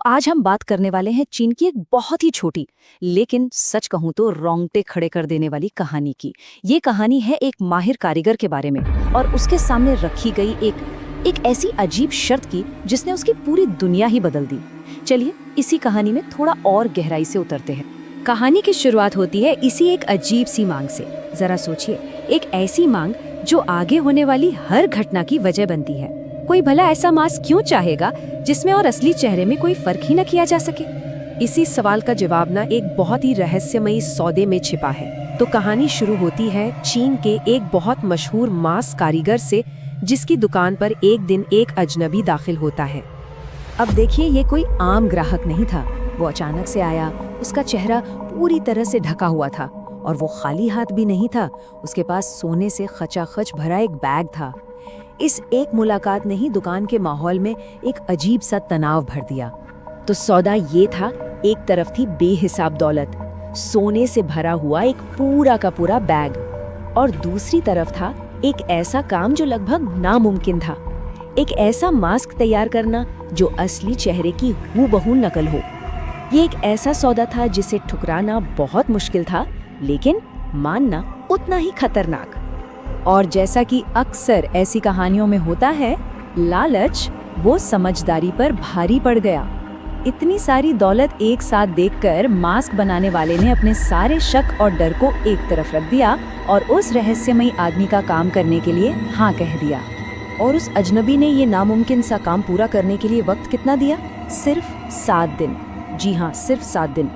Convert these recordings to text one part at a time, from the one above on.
आज हम बात करने वाले हैं चीन की एक बहुत ही छोटी लेकिन सच कहूं तो रोंगटे खड़े कर देने वाली कहानी की। ये कहानी है एक माहिर कारीगर के बारे में और उसके सामने रखी गई एक ऐसी अजीब शर्त की जिसने उसकी पूरी दुनिया ही बदल दी। चलिए इसी कहानी में थोड़ा और गहराई से उतरते हैं। कहानी की शुरुआत होती है इसी एक अजीब सी मांग से। जरा सोचिए, एक ऐसी मांग जो आगे होने वाली हर घटना की वजह बनती है। कोई भला ऐसा मास्क क्यों चाहेगा जिसमें और असली चेहरे में कोई फर्क ही न किया जा सके? इसी सवाल का जवाब ना एक बहुत ही रहस्यमयी सौदे में छिपा है। तो कहानी शुरू होती है चीन के एक बहुत मशहूर मास्क कारीगर से, जिसकी दुकान पर एक दिन एक अजनबी दाखिल होता है। अब देखिए, ये कोई आम ग्राहक नहीं था। वो अचानक से आया, उसका चेहरा पूरी तरह से ढका हुआ था और वो खाली हाथ भी नहीं था। उसके पास सोने से खचाखच भरा एक बैग था। इस एक मुलाकात ने ही दुकान के माहौल में एक अजीब सा तनाव भर दिया। तो सौदा ये था, एक तरफ थी बेहिसाब दौलत, सोने से भरा हुआ एक पूरा का पूरा बैग, और दूसरी तरफ था एक ऐसा काम जो लगभग नामुमकिन था, एक ऐसा मास्क तैयार करना जो असली चेहरे की हूबहू नकल हो। ये एक ऐसा सौदा था जिसे ठुकराना बहुत मुश्किल था, लेकिन मानना उतना ही खतरनाक। और जैसा कि अक्सर ऐसी कहानियों में होता है, लालच वो समझदारी पर भारी पड़ गया। इतनी सारी दौलत एक साथ देखकर मास्क बनाने वाले ने अपने सारे शक और डर को एक तरफ रख दिया और उस रहस्यमयी आदमी का काम करने के लिए हाँ कह दिया। और उस अजनबी ने ये नामुमकिन सा काम पूरा करने के लिए वक्त कितना दिया? सिर्फ 7 दिन। जी हाँ, सिर्फ 7 दिन।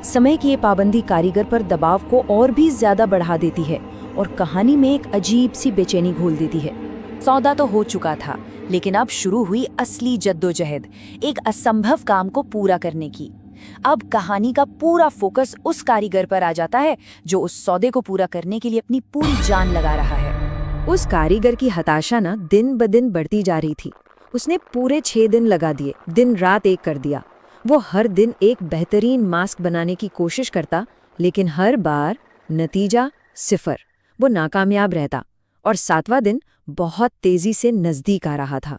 समय की ये पाबंदी कारीगर पर दबाव को और भी ज्यादा बढ़ा देती है और कहानी में एक अजीब सी बेचैनी घोल देती है। सौदा तो हो चुका था, लेकिन अब शुरू हुई असली जद्दोजहद, एक असंभव काम को पूरा करने की। अब कहानी का पूरा फोकस उस कारीगर पर आ जाता है जो उस सौदे को पूरा करने के लिए अपनी पूरी जान लगा रहा है। उस कारीगर की हताशा ना दिन ब दिन बढ़ती जा रही थी। उसने पूरे 6 दिन लगा दिए, दिन रात एक कर दिया। वो हर दिन एक बेहतरीन मास्क बनाने की कोशिश करता, लेकिन हर बार नतीजा सिफर। वो नाकामयाब रहता और 7वां दिन बहुत तेजी से नजदीक आ रहा था।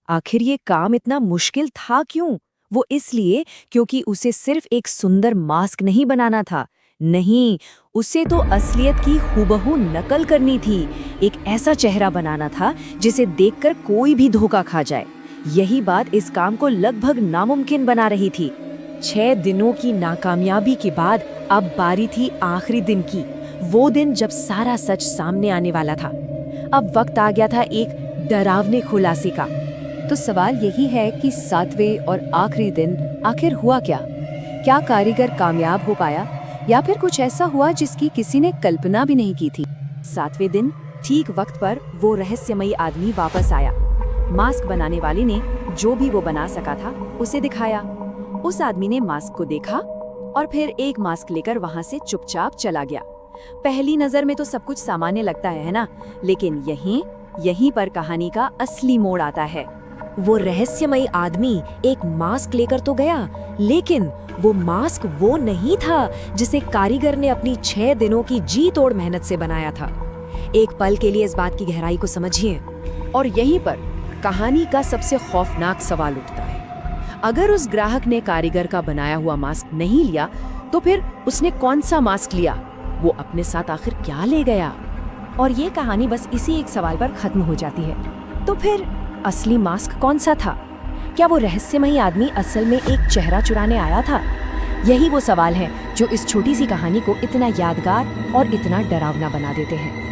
आखिर ये काम इतना मुश्किल था क्यों? वो इसलिए क्योंकि उसे सिर्फ एक सुंदर मास्क नहीं बनाना था, नहीं, उसे तो असलियत की हूबहू नकल करनी थी। एक ऐसा चेहरा बनाना था जिसे देखकर कोई भी धोखा खा जाए। यही बात इस काम को लगभग नामुमकिन बना रही थी। 6 दिनों की नाकामयाबी के बाद अब बारी थी आखिरी दिन की, वो दिन जब सारा सच सामने आने वाला था। अब वक्त आ गया था एक डरावने खुलासे का। तो सवाल यही है कि 7वें और आखिरी दिन आखिर हुआ क्या? क्या कारीगर कामयाब हो पाया या फिर कुछ ऐसा हुआ जिसकी किसी ने कल्पना भी नहीं की थी? 7वें दिन ठीक वक्त पर वो रहस्यमयी आदमी वापस आया। मास्क बनाने वाले ने जो भी वो बना सका था उसे दिखाया। उस आदमी ने मास्क को देखा और फिर एक मास्क लेकर वहां से चुपचाप चला गया। पहली नजर में तो सब कुछ सामान्य लगता है ना? लेकिन यहीं पर कहानी का असली मोड़ आता है। वो रहस्यमयी आदमी एक मास्क लेकर तो गया, लेकिन वो मास्क वो नहीं था जिसे कारीगर ने अपनी 6 दिनों की जी तोड़ मेहनत से बनाया था। एक पल के लिए इस बात की गहराई को समझिए। और यहीं पर कहानी का सबसे खौफनाक सवाल उठता है। अगर उस ग्राहक ने कारीगर का बनाया हुआ मास्क नहीं लिया, तो फिर उसने कौन सा मास्क लिया? वो अपने साथ आखिर क्या ले गया? और ये कहानी बस इसी एक सवाल पर खत्म हो जाती है। तो फिर असली मास्क कौन सा था? क्या वो रहस्यमयी आदमी असल में एक चेहरा चुराने आया था? यही वो सवाल है जो इस छोटी सी कहानी को इतना यादगार और इतना डरावना बना देते हैं।